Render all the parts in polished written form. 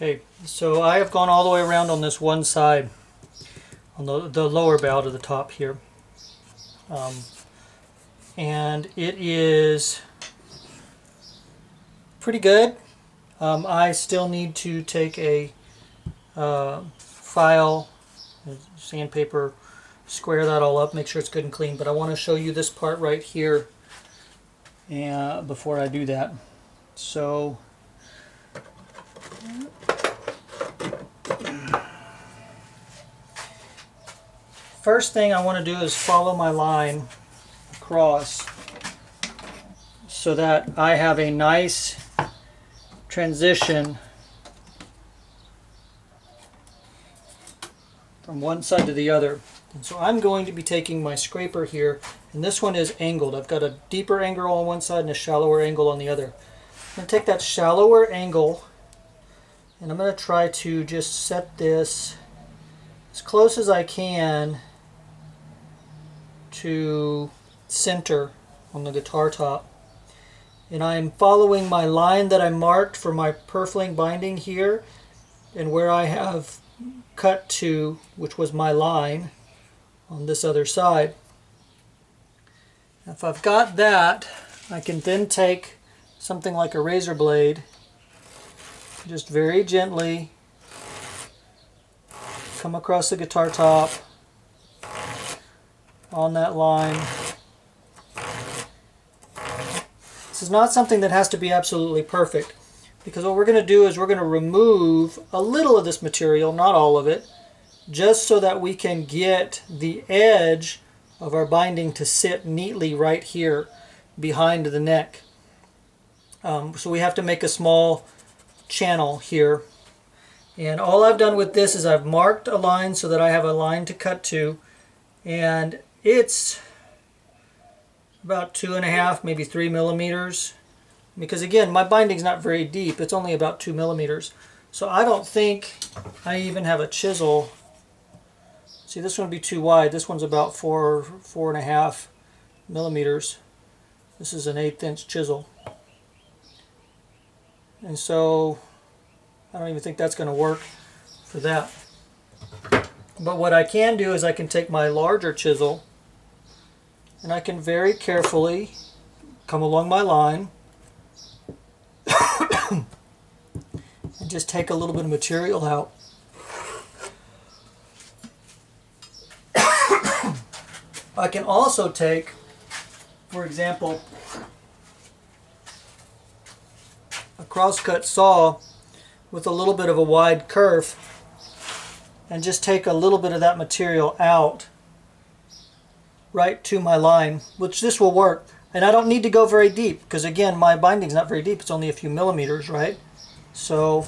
Okay, so I have gone all the way around on this one side, on the lower bow to the top here. And it is pretty good. I still need to take a file, sandpaper, square that all up, make sure it's good and clean. But I want to show you this part right here before I do that. So first thing I want to do is follow my line across so that I have a nice transition from one side to the other. And so I'm going to be taking my scraper here, and this one is angled. I've got a deeper angle on one side and a shallower angle on the other. I'm going to take that shallower angle and I'm going to try to just set this as close as I can to center on the guitar top. And I'm following my line that I marked for my purfling binding here, and where I have cut to, which was my line on this other side. If I've got that, I can then take something like a razor blade, just very gently come across the guitar top on that line. This is not something that has to be absolutely perfect, because what we're going to do is we're going to remove a little of this material, not all of it, just so that we can get the edge of our binding to sit neatly right here behind the neck. So we have to make a small channel here. And all I've done with this is I've marked a line so that I have a line to cut to, and it's about 2.5, maybe 3 millimeters. Because again, my binding's not very deep, it's only about 2 millimeters. So I don't think I even have a chisel. See, this one would be too wide. This one's about 4.5 millimeters. This is an 1/8 inch chisel. And so I don't even think that's going to work for that. But what I can do is I can take my larger chisel and I can very carefully come along my line and just take a little bit of material out. I can also take, for example, a crosscut saw with a little bit of a wide kerf and just take a little bit of that material out right to my line, which this will work. And I don't need to go very deep, because again, my binding's not very deep, it's only a few millimeters, right? So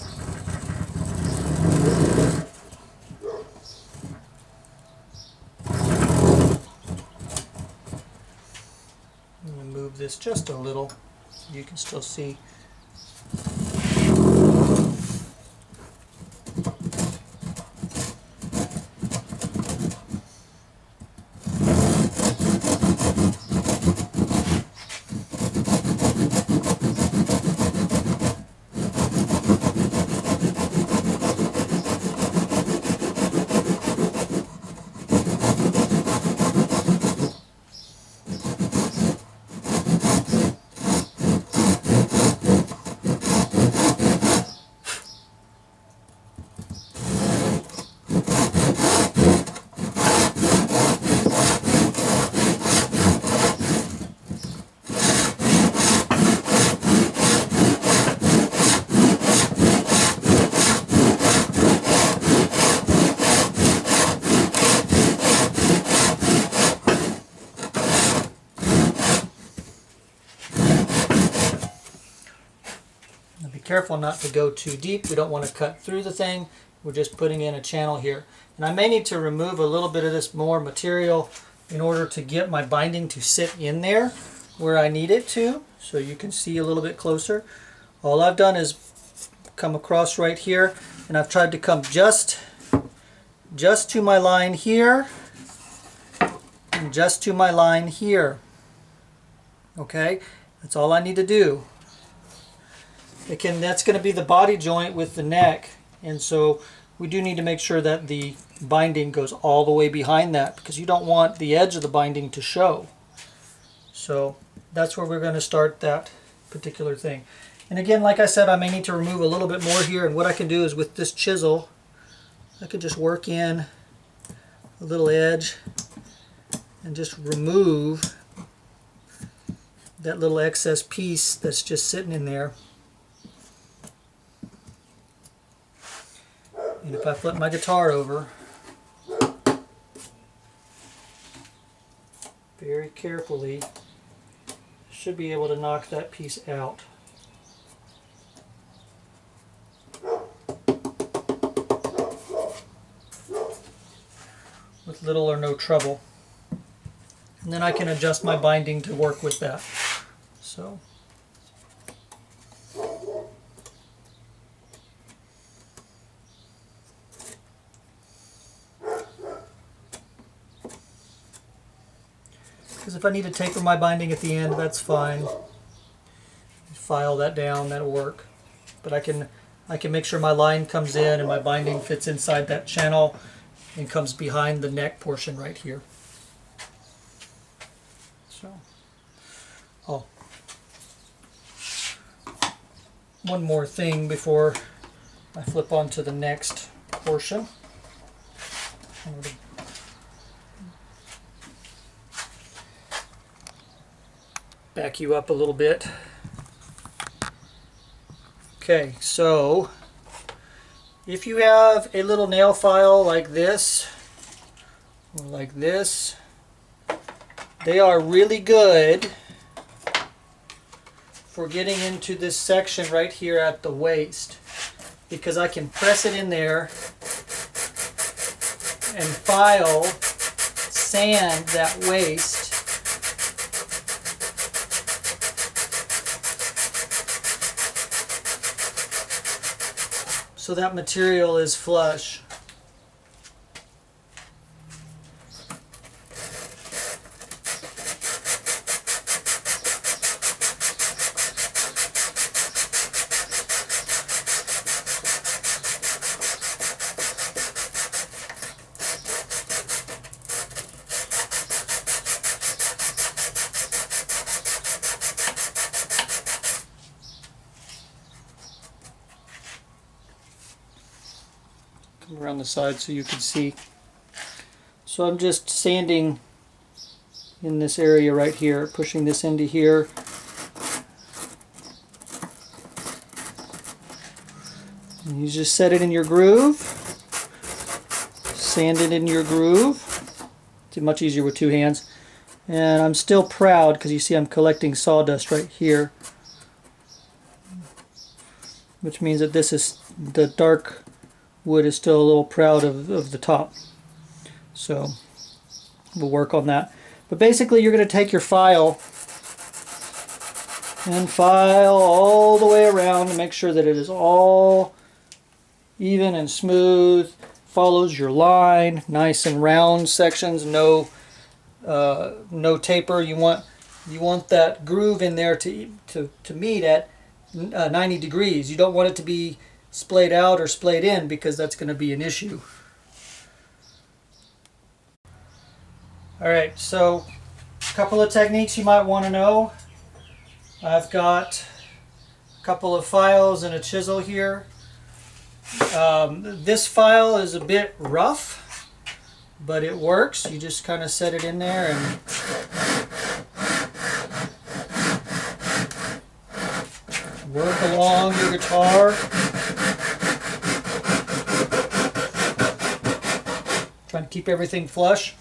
I'm going to move this just a little so you can still see. Be careful not to go too deep. We don't want to cut through the thing. We're just putting in a channel here. And I may need to remove a little bit of this more material in order to get my binding to sit in there where I need it to, so you can see a little bit closer. All I've done is come across right here, and I've tried to come just to my line here and just to my line here. Okay, that's all I need to do. That's going to be the body joint with the neck, and so we do need to make sure that the binding goes all the way behind that, because you don't want the edge of the binding to show. So that's where we're going to start that particular thing. And again, like I said, I may need to remove a little bit more here, and what I can do is with this chisel, I can just work in a little edge and just remove that little excess piece that's just sitting in there. And if I flip my guitar over, very carefully, I should be able to knock that piece out. With little or no trouble. And then I can adjust my binding to work with that. So. Because if I need to taper my binding at the end, that's fine. File that down, that'll work. But I can make sure my line comes in and my binding fits inside that channel and comes behind the neck portion right here. So, oh, one more thing before I flip on to the next portion. I'm going to back you up a little bit. Okay, so if you have a little nail file like this, or like this, they are really good for getting into this section right here at the waist, because I can press it in there and file, sand that waist. So that material is flush. Around the side so you can see. So I'm just sanding in this area right here, pushing this into here. And you just set it in your groove, sand it in your groove. It's much easier with two hands. And I'm still proud because you see I'm collecting sawdust right here, which means that this is the dark wood is still a little proud of the top. So we'll work on that. But basically you're going to take your file and file all the way around to make sure that it is all even and smooth, follows your line, nice and round sections, no taper. You want that groove in there to meet at 90 degrees. You don't want it to be splayed out or splayed in, because that's going to be an issue. Alright, so a couple of techniques you might want to know. I've got a couple of files and a chisel here. This file is a bit rough, but it works. You just kind of set it in there and work along your guitar. Trying to keep everything flush.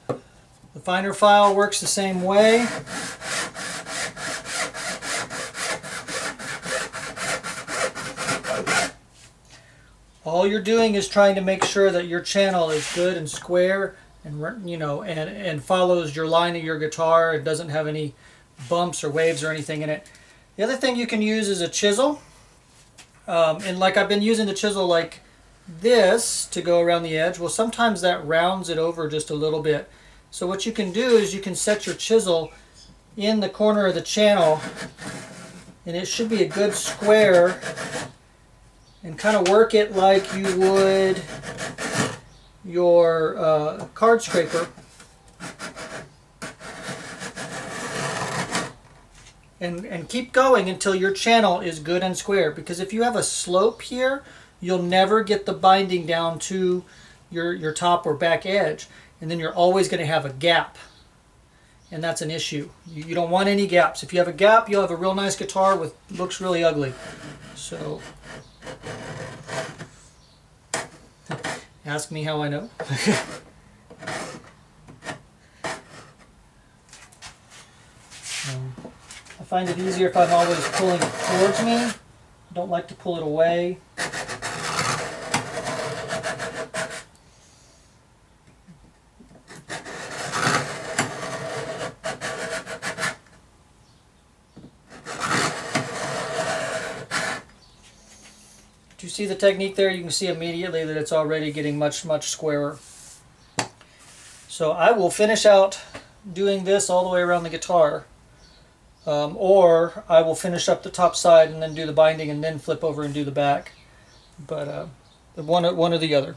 The finer file works the same way. All you're doing is trying to make sure that your channel is good and square, and and follows your line of your guitar. It doesn't have any bumps or waves or anything in it. The other thing you can use is a chisel, and like I've been using the chisel like this to go around the edge. Well, sometimes that rounds it over just a little bit. So what you can do is you can set your chisel in the corner of the channel, and it should be a good square, and kind of work it like you would your card scraper. And keep going until your channel is good and square, because if you have a slope here, you'll never get the binding down to your top or back edge, and then you're always going to have a gap, and that's an issue. You don't want any gaps. If you have a gap, you'll have a real nice guitar with looks really ugly. So ask me how I know. I find it easier if I'm always pulling it towards me. I don't like to pull it away. Do you see the technique there? You can see immediately that it's already getting much, much squarer. So I will finish out doing this all the way around the guitar. Or I will finish up the top side and then do the binding and then flip over and do the back. But one or the other.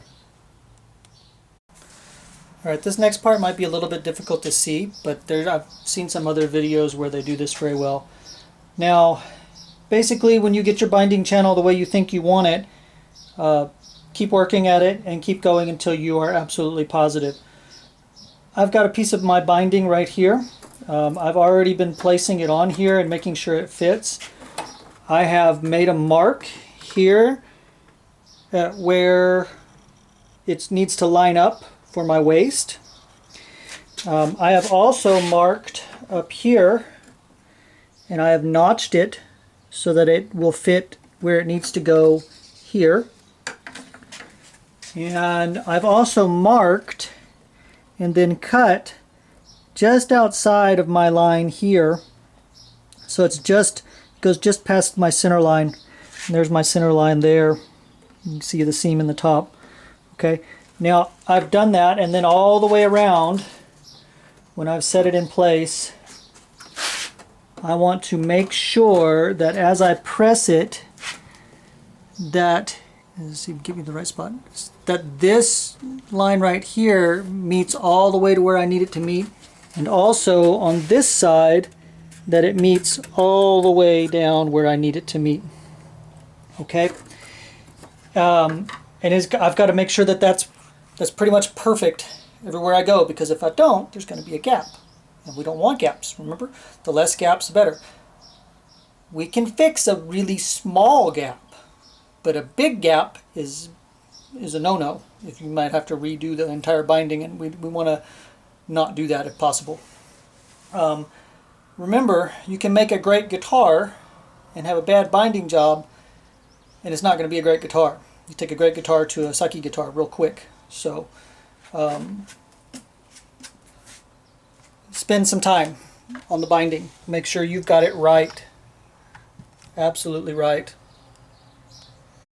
Alright, this next part might be a little bit difficult to see, but I've seen some other videos where they do this very well. Now, basically when you get your binding channel the way you think you want it, keep working at it and keep going until you are absolutely positive. I've got a piece of my binding right here. I've already been placing it on here and making sure it fits. I have made a mark here where it needs to line up for my waist. I have also marked up here, and I have notched it so that it will fit where it needs to go here. And I've also marked and then cut just outside of my line here, so it goes just past my center line, and there's my center line there. You can see the seam in the top. Okay, now I've done that, and then all the way around, when I've set it in place, I want to make sure that as I press it, that, let's see, give me the right spot, that this line right here meets all the way to where I need it to meet. And also on this side, that it meets all the way down where I need it to meet. Okay, and I've got to make sure that that's pretty much perfect everywhere I go, because if I don't, there's going to be a gap, and we don't want gaps. Remember, the less gaps, the better. We can fix a really small gap, but a big gap is a no-no. If you might have to redo the entire binding, and we want to not do that if possible. Remember, you can make a great guitar and have a bad binding job, and it's not going to be a great guitar. You take a great guitar to a sucky guitar real quick. So spend some time on the binding. Make sure you've got it right. Absolutely right.